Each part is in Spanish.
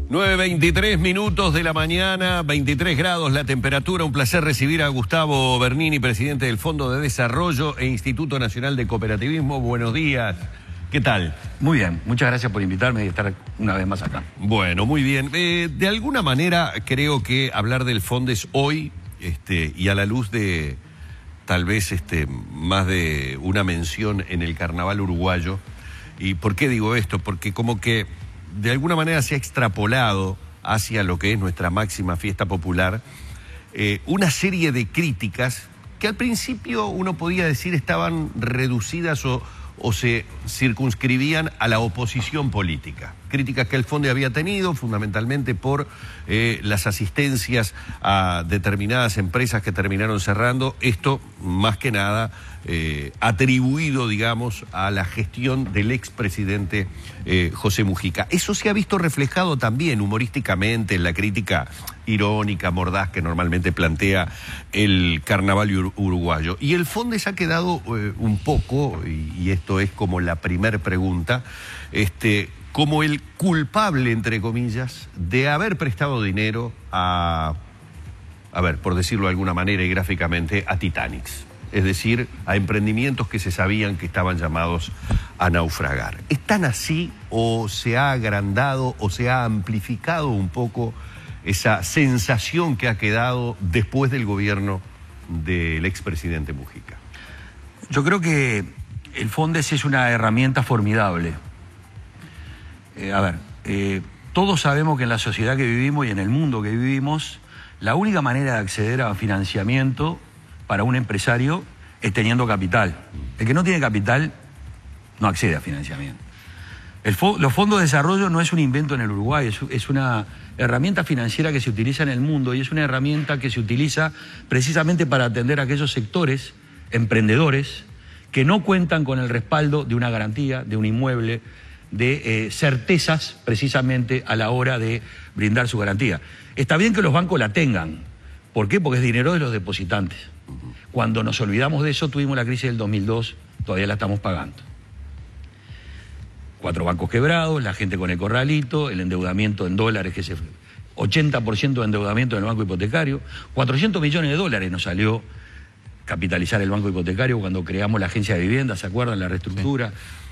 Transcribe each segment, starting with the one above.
9:23 minutos de la mañana, 23 grados la temperatura. Un placer recibir a Gustavo Bernini, presidente del Fondo de Desarrollo e Instituto Nacional de Cooperativismo. Buenos días. ¿Qué tal? Muy bien, muchas gracias por invitarme y estar una vez más acá. Bueno, muy bien. De alguna manera creo que hablar del Fondes hoy, y a la luz de tal vez más de una mención en el carnaval uruguayo. ¿Y por qué digo esto? Porque como que de alguna manera se ha extrapolado hacia lo que es nuestra máxima fiesta popular una serie de críticas que al principio uno podía decir estaban reducidas o se circunscribían a la oposición política. Críticas que el Fondo había tenido fundamentalmente por las asistencias a determinadas empresas que terminaron cerrando. Esto, más que nada, atribuido, digamos, a la gestión del expresidente José Mujica. Eso se ha visto reflejado también humorísticamente en la crítica irónica, mordaz que normalmente plantea el carnaval uruguayo. Y el Fondo se ha quedado un poco, y esto es como la primer pregunta, como el culpable, entre comillas, de haber prestado dinero a ver, por decirlo de alguna manera y gráficamente, a Titanics. Es decir, a emprendimientos que se sabían que estaban llamados a naufragar. ¿Es tan así o se ha agrandado o se ha amplificado un poco esa sensación que ha quedado después del gobierno del expresidente Mujica? Yo creo que el Fondes es una herramienta formidable. Todos sabemos que en la sociedad que vivimos y en el mundo que vivimos, la única manera de acceder a financiamiento para un empresario es teniendo capital. El que no tiene capital no accede a financiamiento. Los fondos de desarrollo no es un invento en el Uruguay, es una herramienta financiera que se utiliza en el mundo y es una herramienta que se utiliza precisamente para atender a aquellos sectores emprendedores que no cuentan con el respaldo de una garantía, de un inmueble, de certezas precisamente a la hora de brindar su garantía. Está bien que los bancos la tengan. ¿Por qué? Porque es dinero de los depositantes. Cuando nos olvidamos de eso, tuvimos la crisis del 2002, todavía la estamos pagando. 4 bancos quebrados, la gente con el corralito, el endeudamiento en dólares, 80% de endeudamiento en el banco hipotecario, 400 millones de dólares nos salió capitalizar el banco hipotecario cuando creamos la agencia de vivienda, ¿se acuerdan? La reestructura.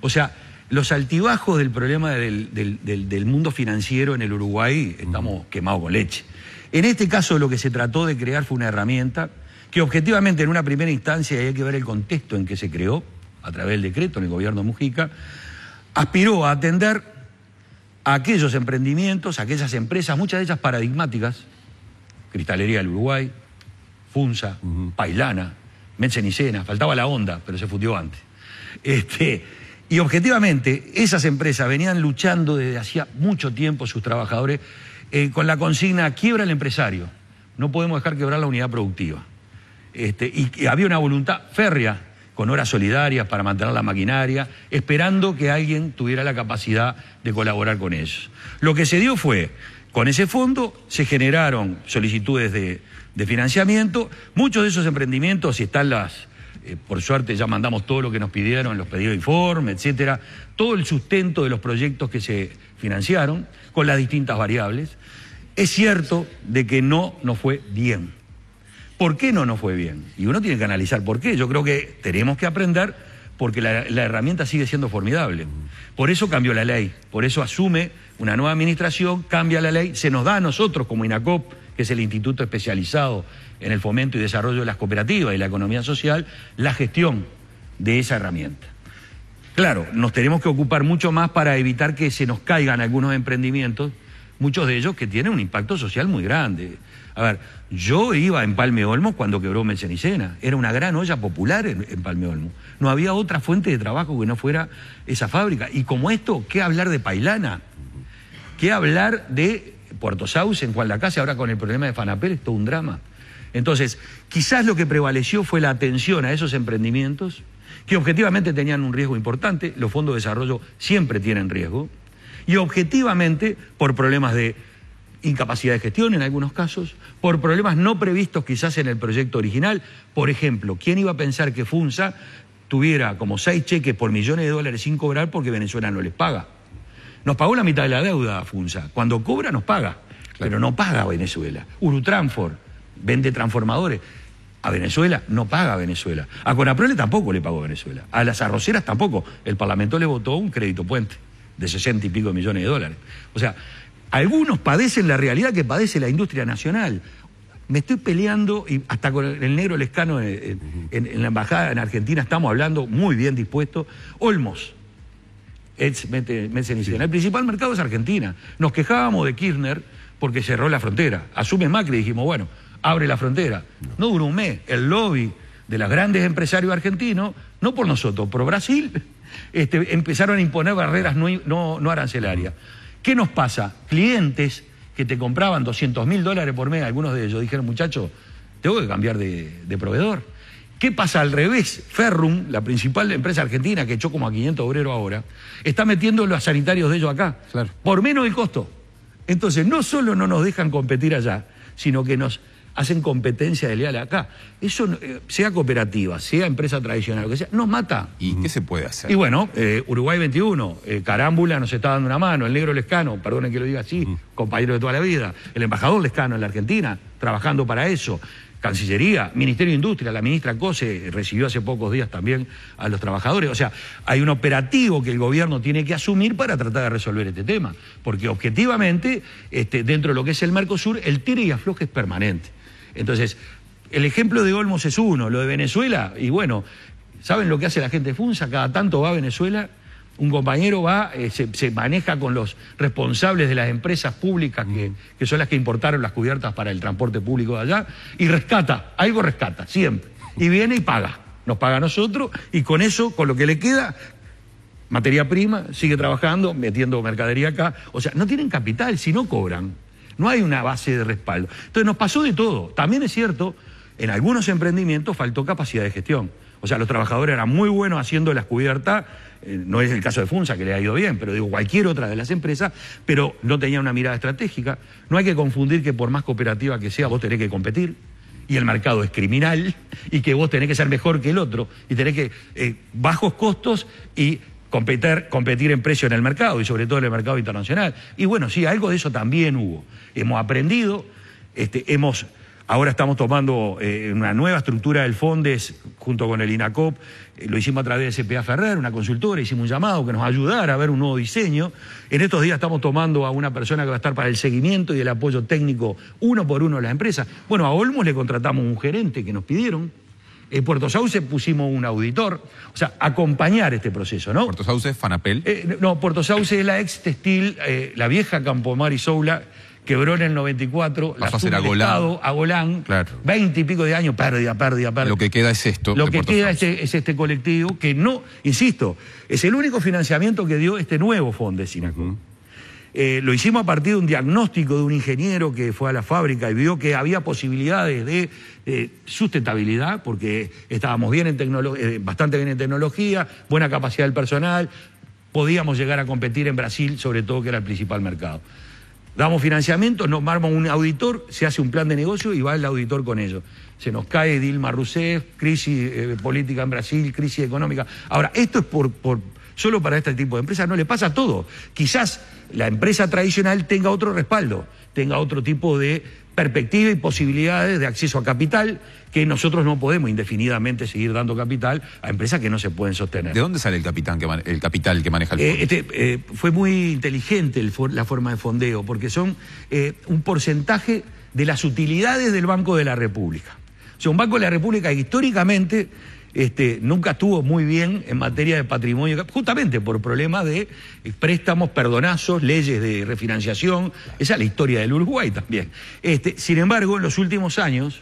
O sea, los altibajos del problema del mundo financiero en el Uruguay estamos quemados con leche. En este caso lo que se trató de crear fue una herramienta que objetivamente en una primera instancia, y hay que ver el contexto en que se creó, a través del decreto en el gobierno Mujica, aspiró a atender a aquellos emprendimientos, a aquellas empresas, muchas de ellas paradigmáticas, Cristalería del Uruguay, Funza, Pailana, Metzenicena, faltaba la Honda, pero se fundió antes. Y objetivamente esas empresas venían luchando desde hacía mucho tiempo sus trabajadores con la consigna quiebra el empresario, no podemos dejar quebrar la unidad productiva. Y había una voluntad férrea con horas solidarias para mantener la maquinaria, esperando que alguien tuviera la capacidad de colaborar con ellos. Lo que se dio fue, con ese fondo se generaron solicitudes de financiamiento, muchos de esos emprendimientos, y están por suerte ya mandamos todo lo que nos pidieron, los pedidos de informe, etcétera, todo el sustento de los proyectos que se financiaron, con las distintas variables. Es cierto de que no nos fue bien. ¿Por qué no nos fue bien? Y uno tiene que analizar por qué. Yo creo que tenemos que aprender porque la herramienta sigue siendo formidable. Por eso cambió la ley, por eso asume una nueva administración, cambia la ley, se nos da a nosotros como INACOP, que es el instituto especializado en el fomento y desarrollo de las cooperativas y la economía social, la gestión de esa herramienta. Claro, nos tenemos que ocupar mucho más para evitar que se nos caigan algunos emprendimientos, muchos de ellos que tienen un impacto social muy grande. A ver, yo iba en Palme Olmo cuando quebró Metzenicena, era una gran olla popular en Palme Olmo. No había otra fuente de trabajo que no fuera esa fábrica. Y como esto, ¿qué hablar de Pailana? ¿Qué hablar de Puerto Sauce en Juan Lacase? Ahora con el problema de Fanapel es todo un drama. Entonces, quizás lo que prevaleció fue la atención a esos emprendimientos que objetivamente tenían un riesgo importante, los fondos de desarrollo siempre tienen riesgo, y objetivamente por problemas de incapacidad de gestión en algunos casos, por problemas no previstos quizás en el proyecto original. Por ejemplo, ¿quién iba a pensar que Funza tuviera como 6 cheques por millones de dólares sin cobrar porque Venezuela no les paga? Nos pagó la mitad de la deuda, FUNSA. Cuando cobra, nos paga. Pero no paga a Venezuela. Urutransport vende transformadores. A Venezuela no paga a Venezuela. A Conaprole tampoco le pagó a Venezuela. A las arroceras tampoco. El Parlamento le votó un crédito puente de 60 y pico millones de dólares. O sea, algunos padecen la realidad que padece la industria nacional. Me estoy peleando, y hasta con el negro Lescano en la embajada en Argentina estamos hablando muy bien dispuestos. Olmos, el principal mercado es Argentina. Nos quejábamos de Kirchner porque cerró la frontera. Asume Macri y dijimos, bueno, abre la frontera. No duró un mes. El lobby de los grandes empresarios argentinos, no por nosotros, por Brasil, empezaron a imponer barreras no arancelarias. ¿Qué nos pasa? Clientes que te compraban $200.000 por mes, algunos de ellos dijeron, muchachos, tengo que cambiar de proveedor. ¿Qué pasa al revés? Ferrum, la principal empresa argentina que echó como a 500 obreros ahora, está metiendo los sanitarios de ellos acá, claro, por menos del costo. Entonces, no solo no nos dejan competir allá, sino que nos hacen competencia desleal acá. Eso, sea cooperativa, sea empresa tradicional, lo que sea, nos mata. ¿Y qué se puede hacer? Y bueno, Uruguay 21, Carámbula nos está dando una mano, el negro Lescano, perdonen que lo diga así, compañero de toda la vida, el embajador Lescano en la Argentina, trabajando para eso, Cancillería, Ministerio de Industria, la ministra Cose recibió hace pocos días también a los trabajadores. O sea, hay un operativo que el gobierno tiene que asumir para tratar de resolver este tema, porque objetivamente, dentro de lo que es el Mercosur, el tire y afloje es permanente. Entonces, el ejemplo de Olmos es uno, lo de Venezuela, y bueno, ¿saben lo que hace la gente de FUNSA? Cada tanto va a Venezuela, un compañero va, se maneja con los responsables de las empresas públicas que son las que importaron las cubiertas para el transporte público de allá, y rescata, algo rescata, siempre. Y viene y paga, nos paga a nosotros, y con eso, con lo que le queda, materia prima, sigue trabajando, metiendo mercadería acá. O sea, no tienen capital, si no cobran. No hay una base de respaldo. Entonces nos pasó de todo. También es cierto, en algunos emprendimientos faltó capacidad de gestión. O sea, los trabajadores eran muy buenos haciendo las cubiertas, no es el caso de FUNSA, que le ha ido bien, pero digo, cualquier otra de las empresas, pero no tenía una mirada estratégica. No hay que confundir que por más cooperativa que sea, vos tenés que competir, y el mercado es criminal, y que vos tenés que ser mejor que el otro, y tenés que bajos costos y competir en precio en el mercado, y sobre todo en el mercado internacional. Y bueno, sí, algo de eso también hubo. Hemos aprendido, ahora estamos tomando una nueva estructura del Fondes junto con el INACOP, lo hicimos a través de SPA Ferrer, una consultora, hicimos un llamado que nos ayudara a ver un nuevo diseño. En estos días estamos tomando a una persona que va a estar para el seguimiento y el apoyo técnico uno por uno de las empresas. Bueno, a Olmos le contratamos un gerente que nos pidieron. En Puerto Sauce pusimos un auditor, o sea, acompañar este proceso, ¿no? ¿Puerto Sauce es Fanapel? No, Puerto Sauce es la ex textil, la vieja Campomar y Soula, quebró en el 94, pasó a ser a Golán, claro, 20 y pico de años, pérdida. Lo que queda es esto. Lo que queda es este colectivo que no, insisto, es el único financiamiento que dio este nuevo fondo SINACOP. Lo hicimos a partir de un diagnóstico de un ingeniero que fue a la fábrica y vio que había posibilidades de sustentabilidad, porque estábamos bien bastante bien en tecnología, buena capacidad del personal, podíamos llegar a competir en Brasil, sobre todo, que era el principal mercado. Damos financiamiento, nos armamos un auditor, se hace un plan de negocio y va el auditor con ellos. Se nos cae Dilma Rousseff, crisis política en Brasil, crisis económica. Ahora, esto es solo para este tipo de empresas, no le pasa a todo. Quizás la empresa tradicional tenga otro respaldo, tenga otro tipo de perspectiva y posibilidades de acceso a capital, que nosotros no podemos indefinidamente seguir dando capital a empresas que no se pueden sostener. ¿De dónde sale el capital que maneja el fondo? Fue muy inteligente la forma de fondeo, porque son un porcentaje de las utilidades del Banco de la República. O sea, un Banco de la República que históricamente nunca estuvo muy bien en materia de patrimonio, justamente por problemas de préstamos, perdonazos, leyes de refinanciación. Esa es la historia del Uruguay también. Sin embargo, en los últimos años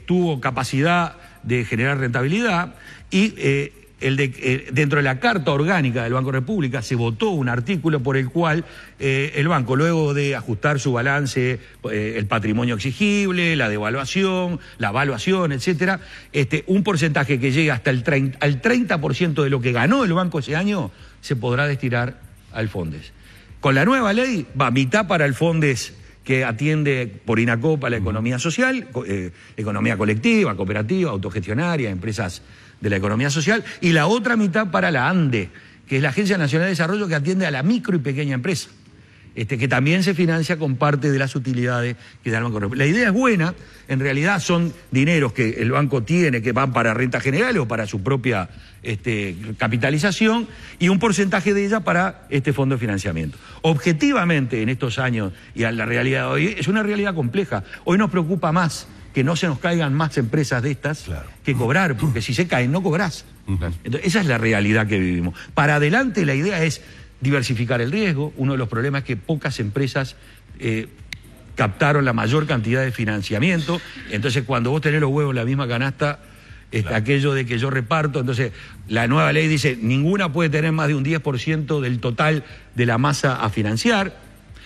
tuvo capacidad de generar rentabilidad y dentro de la Carta Orgánica del Banco República se votó un artículo por el cual el banco, luego de ajustar su balance, el patrimonio exigible, la devaluación, la evaluación, etcétera, un porcentaje que llega hasta al 30% de lo que ganó el banco ese año se podrá destinar al Fondes. Con la nueva ley va mitad para el Fondes, que atiende por INACOP a la economía social, economía colectiva, cooperativa, autogestionaria, empresas de la economía social, y la otra mitad para la ANDE, que es la Agencia Nacional de Desarrollo, que atiende a la micro y pequeña empresa, que también se financia con parte de las utilidades que da el Banco. La idea es buena, en realidad son dineros que el banco tiene, que van para rentas generales o para su propia capitalización, y un porcentaje de ella para este fondo de financiamiento. Objetivamente, en estos años y a la realidad de hoy, es una realidad compleja. Hoy nos preocupa más que no se nos caigan más empresas de estas, claro, que cobrar, porque si se caen no cobrás. Entonces, esa es la realidad que vivimos. Para adelante la idea es diversificar el riesgo. Uno de los problemas es que pocas empresas captaron la mayor cantidad de financiamiento. Entonces, cuando vos tenés los huevos en la misma canasta, claro, aquello de que yo reparto, entonces la nueva ley dice ninguna puede tener más de un 10% del total de la masa a financiar.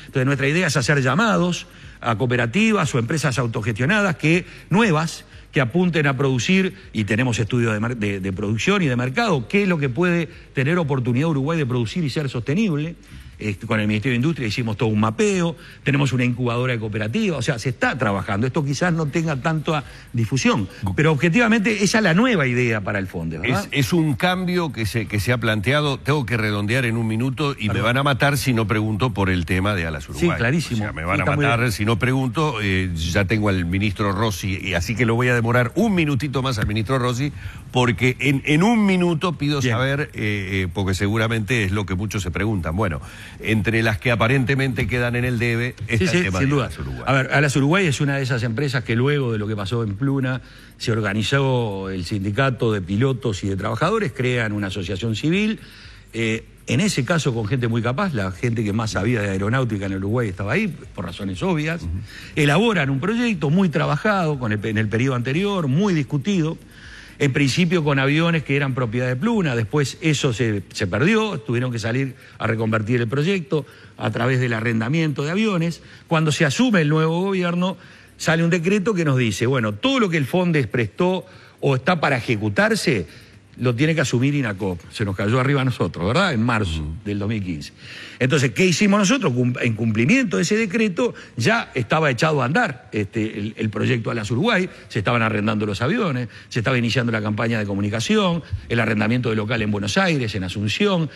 Entonces, nuestra idea es hacer llamados a cooperativas o empresas autogestionadas nuevas que apunten a producir, y tenemos estudios de producción y de mercado, qué es lo que puede tener oportunidad Uruguay de producir y ser sostenible. Con el Ministerio de Industria hicimos todo un mapeo, tenemos una incubadora de cooperativas, o sea, se está trabajando. Esto quizás no tenga tanta difusión, pero objetivamente esa es la nueva idea para el fondo, ¿verdad? Es un cambio que se ha planteado. Tengo que redondear en un minuto y me van a matar si no pregunto por el tema de Alas Uruguay. Sí, clarísimo. O sea, me van a matar si no pregunto. Ya tengo al ministro Rossi, y así que lo voy a demorar un minutito más al ministro Rossi, porque en un minuto pido saber, porque seguramente es lo que muchos se preguntan. Bueno, entre las que aparentemente quedan en el debe está el tema de Alas Uruguay. A ver, Alas Uruguay es una de esas empresas que luego de lo que pasó en Pluna se organizó el sindicato de pilotos y de trabajadores, crean una asociación civil, en ese caso con gente muy capaz, la gente que más sabía de aeronáutica en Uruguay estaba ahí, por razones obvias, elaboran un proyecto muy trabajado en el periodo anterior, muy discutido, en principio con aviones que eran propiedad de Pluna, después eso se perdió, tuvieron que salir a reconvertir el proyecto a través del arrendamiento de aviones. Cuando se asume el nuevo gobierno, sale un decreto que nos dice, bueno, todo lo que el Fondes prestó o está para ejecutarse, lo tiene que asumir INACOP. Se nos cayó arriba a nosotros, ¿verdad? En marzo del 2015. Entonces, ¿qué hicimos nosotros? En cumplimiento de ese decreto, ya estaba echado a andar el proyecto Alas Uruguay, se estaban arrendando los aviones, se estaba iniciando la campaña de comunicación, el arrendamiento de local en Buenos Aires, en Asunción,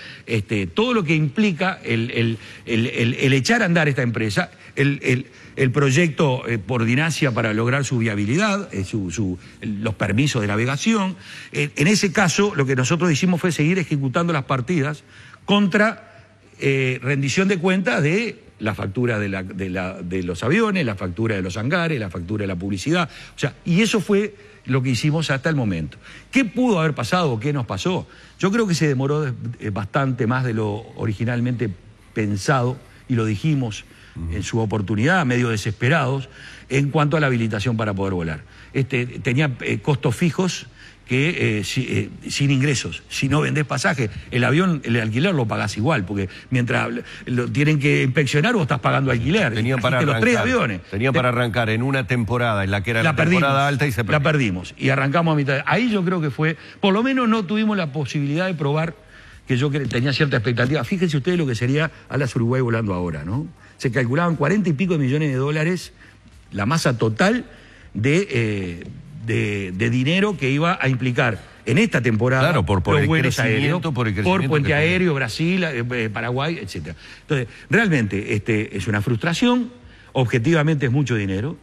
todo lo que implica el echar a andar esta empresa, el proyecto por Dinasia para lograr su viabilidad, los permisos de navegación. En ese caso, lo que nosotros hicimos fue seguir ejecutando las partidas contra rendición de cuentas de la factura de los aviones, la factura de los hangares, la factura de la publicidad. O sea, y eso fue lo que hicimos hasta el momento. ¿Qué pudo haber pasado? ¿Qué nos pasó? Yo creo que se demoró bastante más de lo originalmente pensado, y lo dijimos en su oportunidad, medio desesperados, en cuanto a la habilitación para poder volar. Tenía costos fijos que sin ingresos. Si no vendés pasaje, el avión, el alquiler lo pagás igual, porque mientras lo tienen que inspeccionar vos estás pagando alquiler. Tenían para arrancar, los 3 aviones. Tenían para arrancar en una temporada en la que era la temporada alta y se perdió. La perdimos y arrancamos a mitad. Ahí yo creo que fue, por lo menos no tuvimos la posibilidad de probar, que yo tenía cierta expectativa. Fíjense ustedes lo que sería Alas Uruguay volando ahora, ¿no? Se calculaban 40 y pico de millones de dólares la masa total de dinero que iba a implicar en esta temporada, claro, por los el vuelos aéreos, crecimiento por puente aéreo, Brasil, Paraguay, etc. Entonces, realmente es una frustración, objetivamente es mucho dinero,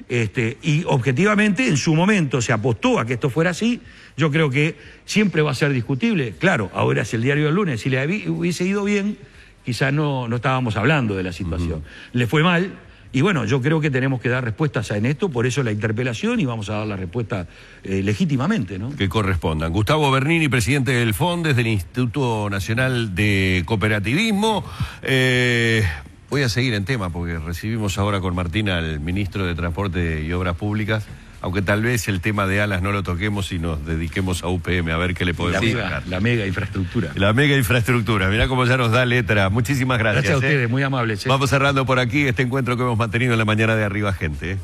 y objetivamente en su momento se apostó a que esto fuera así. Yo creo que siempre va a ser discutible. Claro, ahora es el diario del lunes. Si le hubiese ido bien, quizás no estábamos hablando de la situación. Le fue mal, y bueno, yo creo que tenemos que dar respuestas en esto, por eso la interpelación, y vamos a dar la respuesta legítimamente, ¿no? Que correspondan. Gustavo Bernini, presidente del Fondes, del Instituto Nacional de Cooperativismo. Voy a seguir en tema, porque recibimos ahora con Martina al ministro de Transporte y Obras Públicas, aunque tal vez el tema de Alas no lo toquemos y nos dediquemos a UPM, a ver qué le podemos sacar. La mega infraestructura. La mega infraestructura, mirá cómo ya nos da letra. Muchísimas gracias. Gracias a ustedes, muy amables. Vamos cerrando por aquí este encuentro que hemos mantenido en la mañana de Arriba Gente.